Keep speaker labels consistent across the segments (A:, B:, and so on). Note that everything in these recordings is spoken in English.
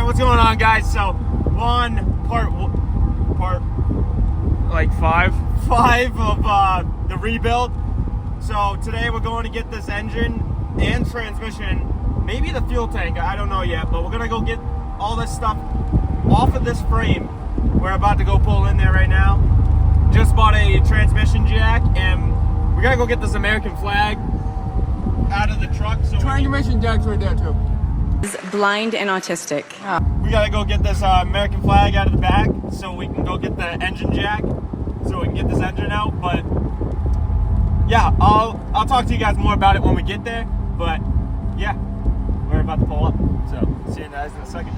A: what's going on, guys? So, one part like five of the rebuild. So today we're going to get this engine and transmission, maybe the fuel tank, I don't know yet, but we're gonna go get all this stuff off of this frame. We're about to go pull in there right now. Just bought a transmission jack, and we gotta go get this American flag out of the truck. So
B: transmission jack's right there too.
C: Is blind and autistic.
A: We gotta go get this American flag out of the back so we can go get the engine jack so we can get this engine out. But yeah, I'll talk to you guys more about it when we get there. But yeah, we're about to pull up. So see you guys in a second.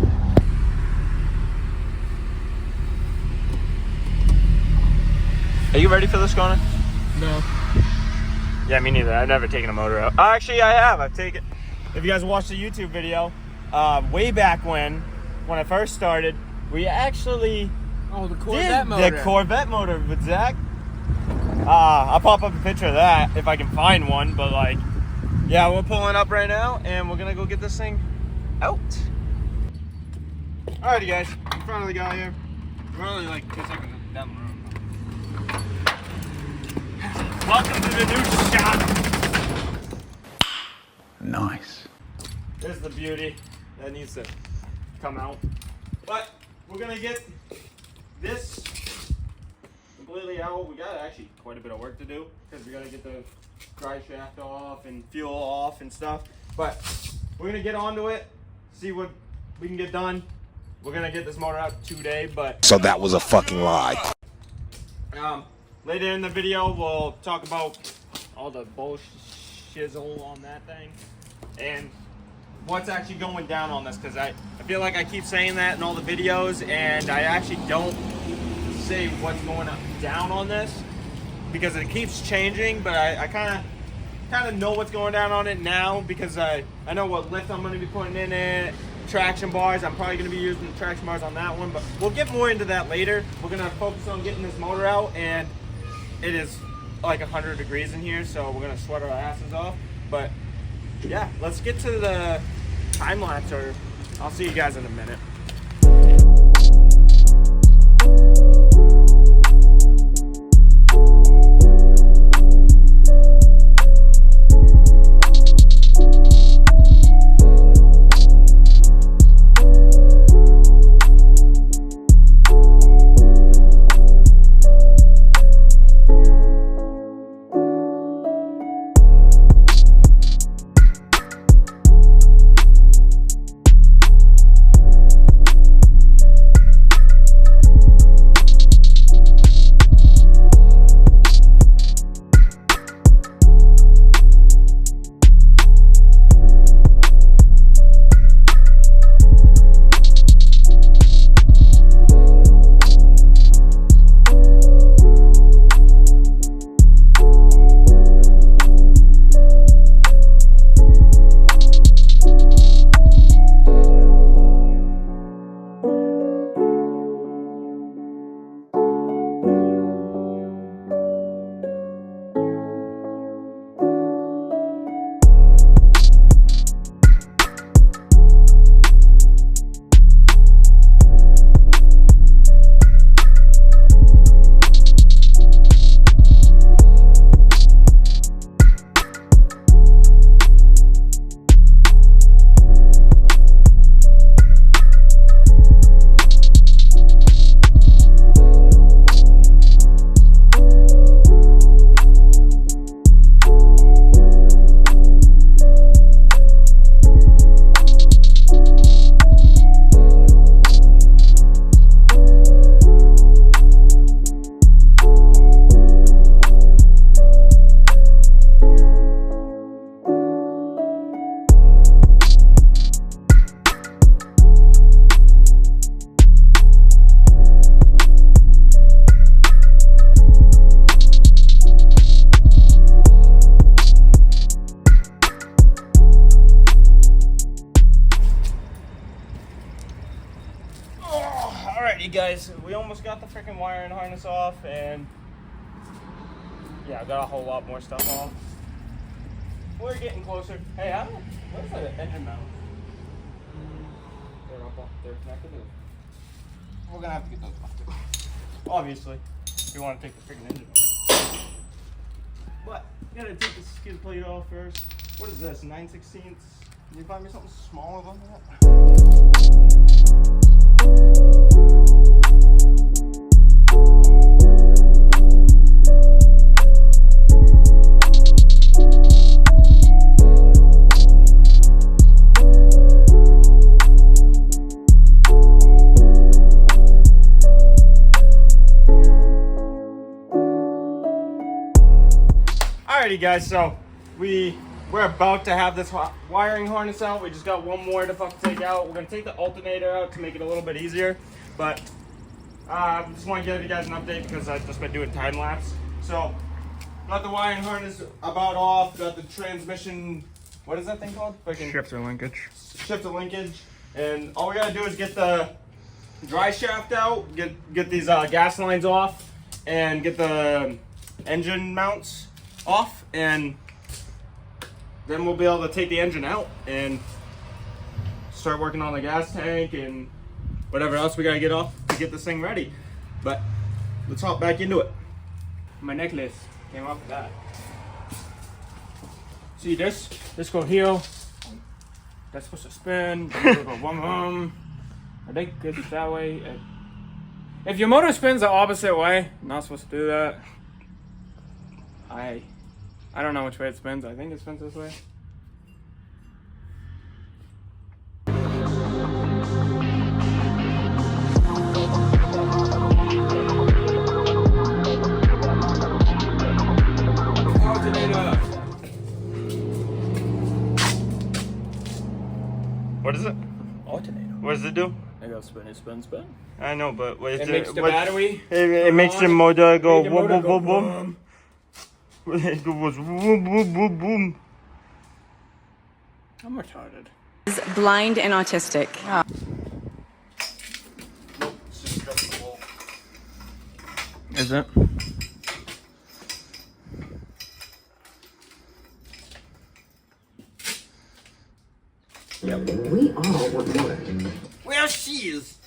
A: Are you ready for this, Connor?
B: No.
A: Yeah, me neither. I've never taken a motor out. Actually, I have. I've taken. If you guys watched the YouTube video, way back when I first started, we actually
B: the Corvette motor.
A: The Corvette motor with Zach. I'll pop up a picture of that if I can find one. But like, yeah, we're pulling up right now, and we're gonna go get this thing out. Alrighty, guys, in front of the guy here. We're only like 2 seconds down the road. Welcome to the new shop.
D: Nice.
A: There's the beauty that needs to come out. But we're gonna get this completely out. We got actually quite a bit of work to do because we gotta get the dry shaft off and fuel off and stuff. But we're gonna get onto it, see what we can get done. We're gonna get this motor out today, but
D: So that was a fucking lie.
A: Later in the video, we'll talk about all the bullshizzle on that thing and what's actually going down on this, because I feel like I keep saying that in all the videos, and I actually don't say what's going down on this because it keeps changing. But I kind of know what's going down on it now because I know what lift I'm going to be putting in it. Traction bars, I'm probably going to be using the traction bars on that one, but we'll get more into that later. We're going to focus on getting this motor out, and it is like 100 degrees in here, so we're going to sweat our asses off. But yeah, let's get to the time lapse, or I'll see you guys in a minute. Alrighty, guys, we almost got the freaking wiring harness off, and yeah, I got a whole lot more stuff off. We're getting closer. Hey, where's the engine mount? They're up on
B: they're connected.
A: We're gonna have to get those off too. Obviously, if you want to take the freaking engine off. But you gotta take the skid plate off first. What is this? 9/16? Can you find me something smaller than that? Alrighty guys, so we're about to have this wiring harness out. We just got one more to take out. We're gonna take the alternator out to make it a little bit easier, but just want to give you guys an update because I've just been doing time lapse. So got the wiring harness about off. Got the transmission. What is that thing called?
B: Shifter linkage.
A: Shifter linkage. And all we gotta do is get the dry shaft out. Get these gas lines off, and get the engine mounts off, and then we'll be able to take the engine out and start working on the gas tank and whatever else we gotta get off to get this thing ready. But let's hop back into it.
B: My necklace came off of that. See this go here. That's supposed to spin. I think it's that way. If your motor spins the opposite way, not supposed to do that. I don't know which way it spins. I think it spins this way.
A: What is it?
B: Alternator.
A: What does it do?
B: It goes spin.
A: I know, but what is
B: It makes the battery.
A: It makes the motor go
B: Make the
A: boom,
B: motor
A: boom,
B: go
A: boom, boom. It goes boom, boom, boom, boom.
B: I'm retarded.
C: Is blind and autistic.
B: Is it?
E: We all want more.
A: Well, she is.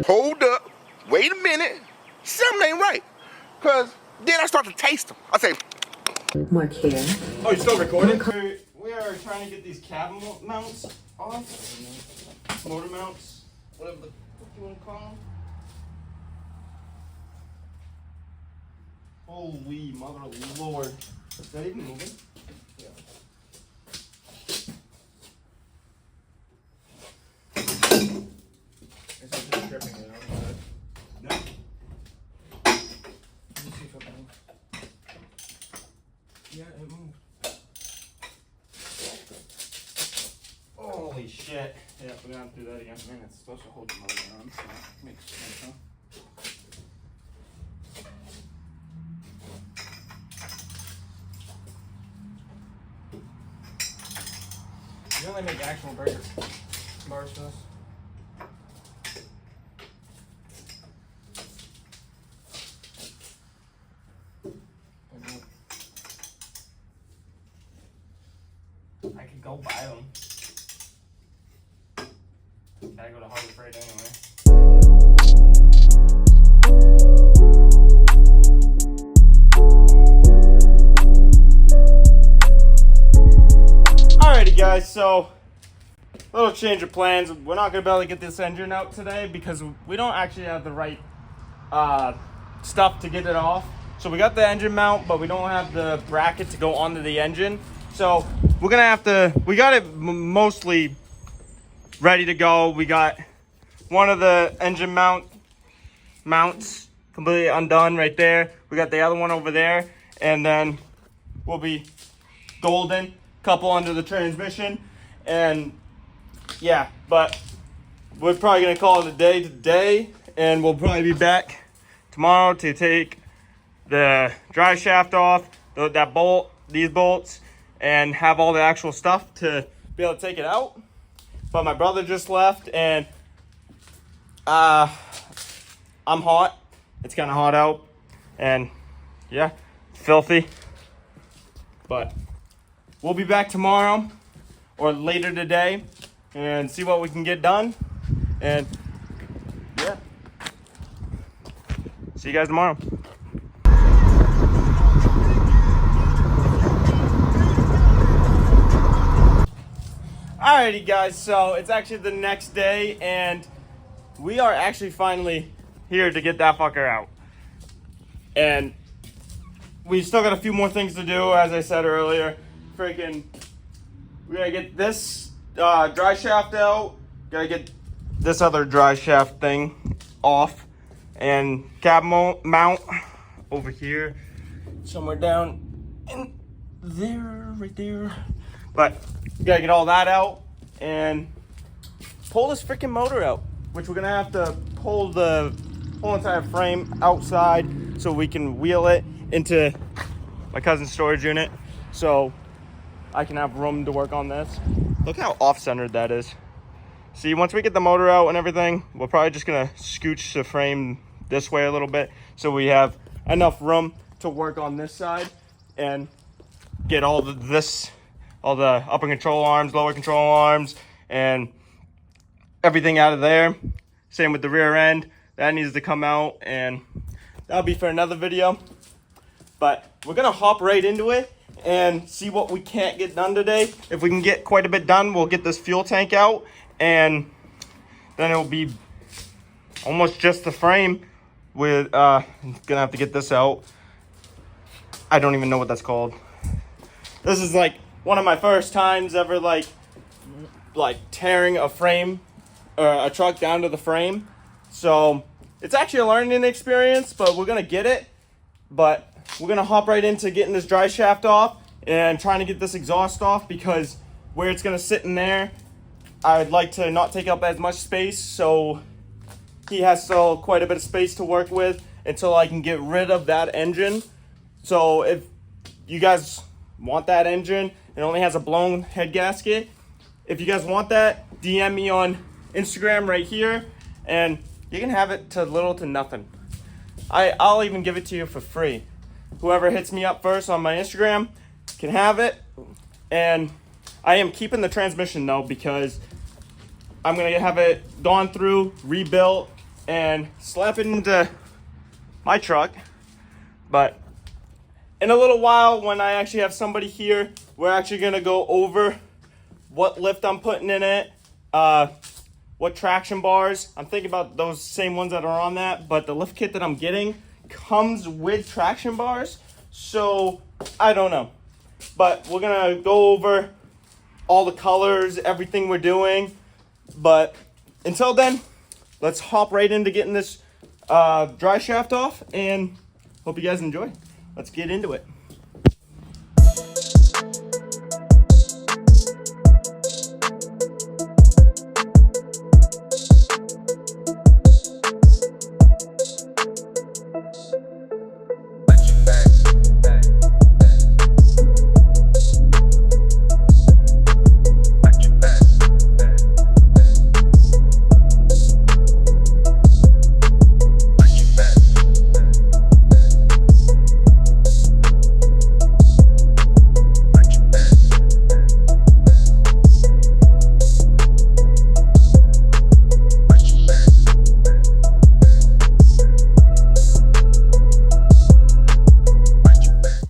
D: Hold up. Wait a minute. Something ain't right. Because then I start to taste them. I say,
E: More care.
A: Oh, you're still recording? We are trying to get these cab mounts off. Motor mounts. Whatever the fuck you want to call them. Holy mother of Lord. Is that even moving? Yeah.
B: Is it just stripping it out?
A: No.
B: Let me see if it moves. Yeah, it moved.
A: Holy shit. Yeah, we're gonna have to do that again. Man, it's supposed to hold the motor on, so makes sense, huh?
B: You only make actual breaker bars for this.
A: I could go buy them. Gotta go to Harbor Freight anyway. Alrighty guys, so little change of plans. We're not gonna be able to get this engine out today because we don't actually have the right stuff to get it off. So we got the engine mount, but we don't have the bracket to go onto the engine. So we're gonna have to, we got it mostly ready to go. We got one of the engine mounts completely undone right there. We got the other one over there, and then we'll be golden, couple under the transmission, and yeah, but we're probably gonna call it a day today, and we'll probably be back tomorrow to take the drive shaft off, that bolt, these bolts, and have all the actual stuff to be able to take it out. But my brother just left, and I'm hot. It's kind of hot out, and yeah, filthy. But we'll be back tomorrow or later today and see what we can get done. And yeah, see you guys tomorrow. Alrighty guys, so it's actually the next day and we are actually finally here to get that fucker out. And we still got a few more things to do, as I said earlier. Freaking, we gotta get this dry shaft out, gotta get this other dry shaft thing off, and cab mount over here, somewhere down in there, right there. But we gotta get all that out and pull this freaking motor out, which we're gonna have to pull the whole entire frame outside so we can wheel it into my cousin's storage unit so I can have room to work on this. Look how off-centered that is. See, once we get the motor out and everything, we're probably just gonna scooch the frame this way a little bit so we have enough room to work on this side and get all the upper control arms, lower control arms, and everything out of there. Same with the rear end. That needs to come out, and that'll be for another video. But we're gonna hop right into it and see what we can't get done today. If we can get quite a bit done, we'll get this fuel tank out, and then it'll be almost just the frame with, gonna have to get this out. I don't even know what that's called. This is like one of my first times ever like tearing a frame or a truck down to the frame. So it's actually a learning experience, but we're gonna get it. But we're gonna hop right into getting this dry shaft off and trying to get this exhaust off, because where it's gonna sit in there, I'd like to not take up as much space, so he has still quite a bit of space to work with until I can get rid of that engine. So if you guys want that engine, it only has a blown head gasket. If you guys want that, DM me on Instagram right here, and you can have it to little to nothing. I'll even give it to you for free. Whoever hits me up first on my Instagram can have it. And I am keeping the transmission though, because I'm gonna have it gone through, rebuilt, and slap it into my truck. But in a little while, when I actually have somebody here, we're actually gonna go over what lift I'm putting in it, what traction bars. I'm thinking about those same ones that are on that, but the lift kit that I'm getting comes with traction bars, so I don't know. But we're gonna go over all the colors, everything we're doing. But until then, let's hop right into getting this dry shaft off, and hope you guys enjoy. Let's get into it.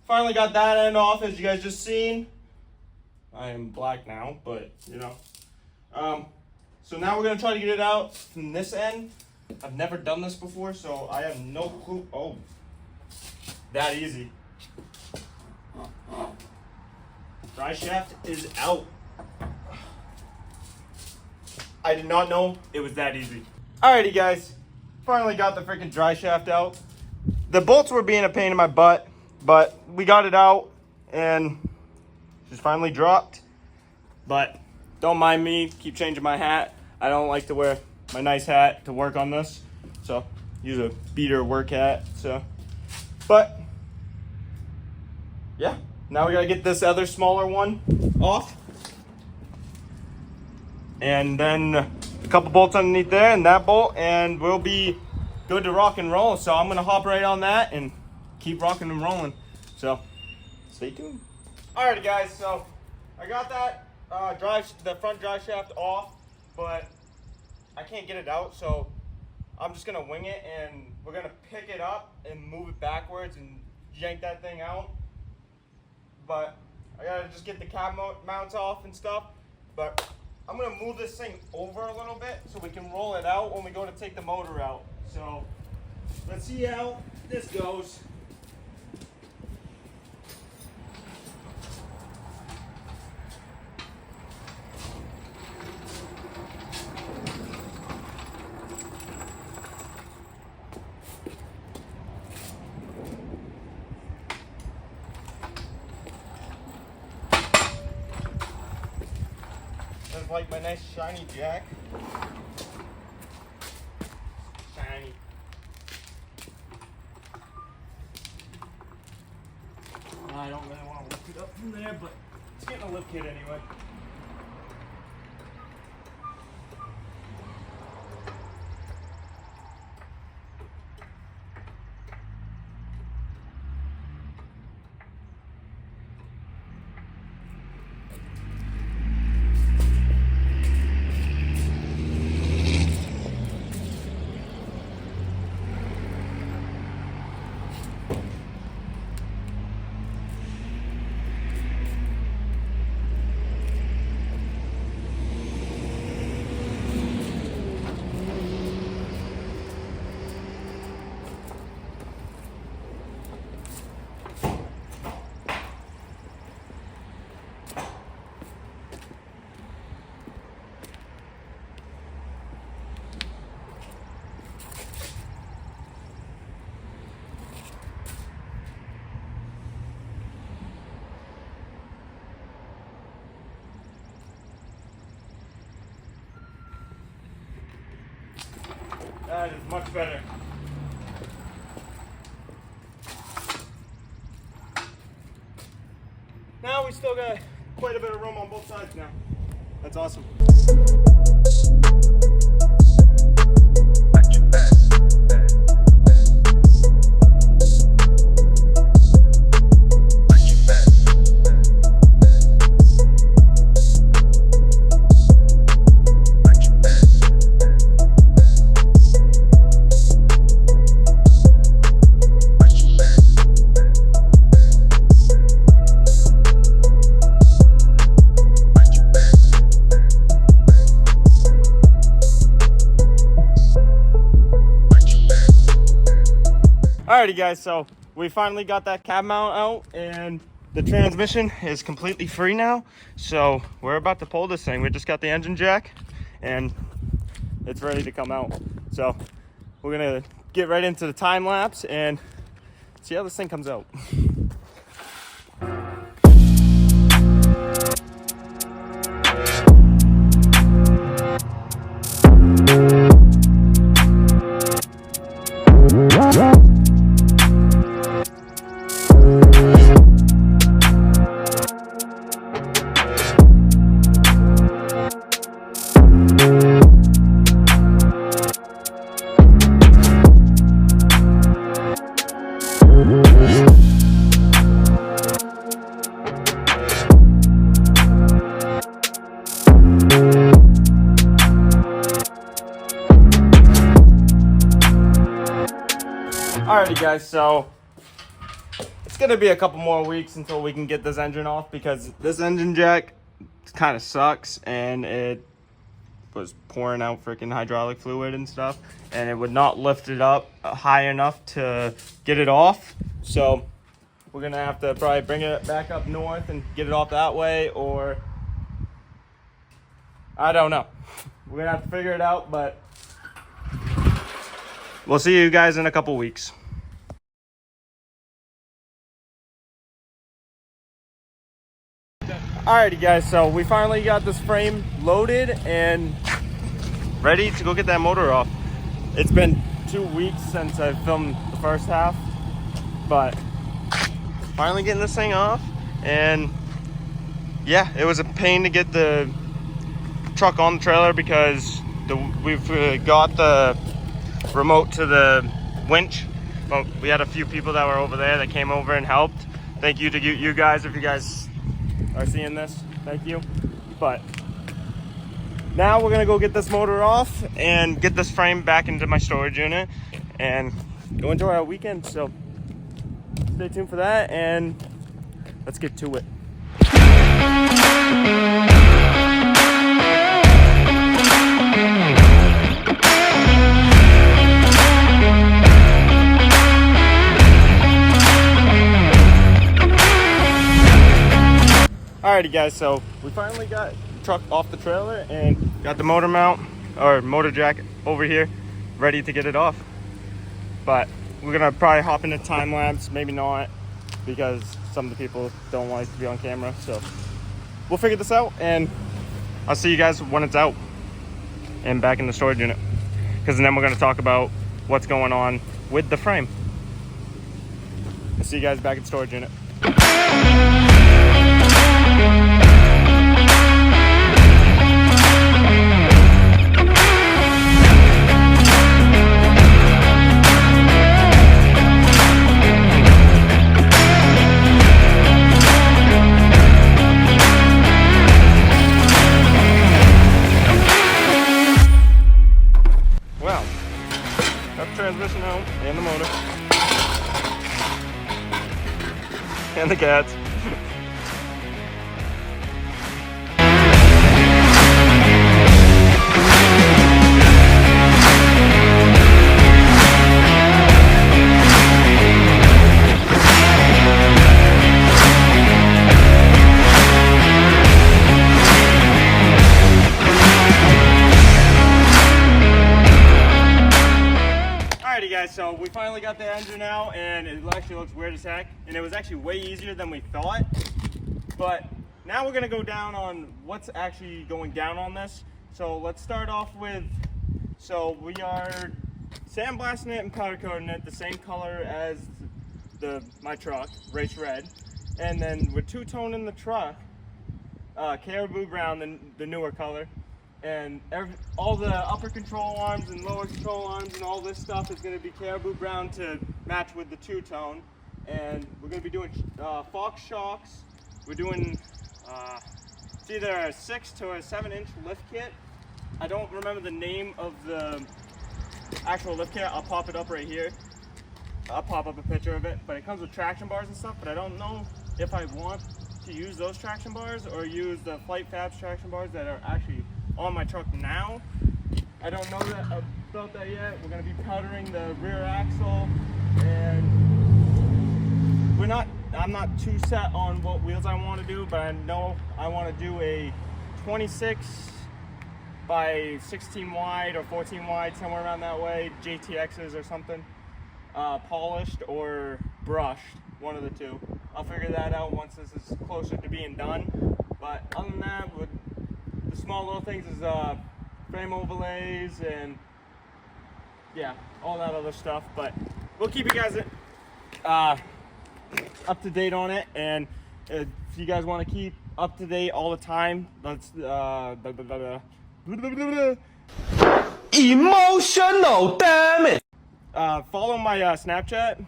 A: Finally got that end off, as you guys just seen. I am black now, but you know. So now we're gonna try to get it out from this end. I've never done this before, so I have no clue. Oh, that easy. Dry shaft is out. I did not know it was that easy. Alrighty guys, finally got the freaking dry shaft out. The bolts were being a pain in my butt, but we got it out and just finally dropped. But don't mind me, keep changing my hat. I don't like to wear my nice hat to work on this, so use a beater work hat. So, but yeah, now we gotta get this other smaller one off, and then a couple bolts underneath there and that bolt, and we'll be good to rock and roll. So I'm gonna hop right on that and keep rocking and rolling. So stay tuned. Alrighty guys, so I got that the front drive shaft off, but I can't get it out, so I'm just gonna wing it, and we're gonna pick it up and move it backwards and yank that thing out. But I gotta just get the cab mounts off and stuff. But I'm gonna move this thing over a little bit so we can roll it out when we go to take the motor out. So let's see how this goes. That's like my nice shiny jack. Shiny. I don't really want to lift it up from there, but it's getting a lift kit anyway. That is much better. Now we still got quite a bit of room on both sides now. That's awesome. Alrighty guys, so we finally got that cab mount out and the transmission is completely free now. So we're about to pull this thing. We just got the engine jack and it's ready to come out. So we're gonna get right into the time lapse and see how this thing comes out. Alrighty guys, so it's gonna be a couple more weeks until we can get this engine off because this engine jack kind of sucks and it was pouring out freaking hydraulic fluid and stuff and it would not lift it up high enough to get it off. So we're gonna have to probably bring it back up north and get it off that way, or I don't know. We're gonna have to figure it out, but we'll see you guys in a couple weeks. Alrighty guys, so we finally got this frame loaded and ready to go get that motor off. It's been 2 weeks since I filmed the first half, but finally getting this thing off. And yeah, it was a pain to get the truck on the trailer because we've got the remote to the winch, but we had a few people that were over there that came over and helped. Thank you to you guys if you guys are seeing this. Thank you. But now we're gonna go get this motor off and get this frame back into my storage unit and go enjoy our weekend. So stay tuned for that and let's get to it. Alrighty guys, so we finally got the truck off the trailer and got the motor mount or motor jack over here ready to get it off. But we're gonna probably hop into time lapse, maybe not, because some of the people don't like to be on camera. So we'll figure this out and I'll see you guys when it's out and back in the storage unit, because then we're gonna talk about what's going on with the frame. I'll see you guys back in the storage unit. Well, got the transmission out and the motor and the cats. Alrighty guys, so we finally got the engine out and it actually looks weird as heck, and it was actually way easier than we thought. But now we're gonna go down on what's actually going down on this. So let's start off with, so we are sandblasting it and powder coating it the same color as my truck, race red, and then we're two-toning the truck caribou brown, the newer color. And all the upper control arms and lower control arms and all this stuff is going to be caribou brown to match with the two-tone. And we're going to be doing Fox shocks. We're doing it's either a 6 to a 7-inch lift kit. I don't remember the name of the actual lift kit. I'll pop it up right here. I'll pop up a picture of it. But it comes with traction bars and stuff, but I don't know if I want to use those traction bars or use the Flight Fabs traction bars that are actually on my truck now. I don't know about that yet. We're going to be powdering the rear axle, and I'm not too set on what wheels I want to do, but I know I want to do a 26 by 16 wide or 14 wide, somewhere around that way, JTXs or something, polished or brushed, one of the two. I'll figure that out once this is closer to being done. But other than that, the small little things is frame overlays and yeah, all that other stuff. But we'll keep you guys up to date on it, and if you guys want to keep up to date all the time, let's
F: emotional, damn it.
A: Follow my Snapchat.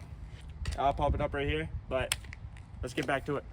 A: I'll pop it up right here, but let's get back to it.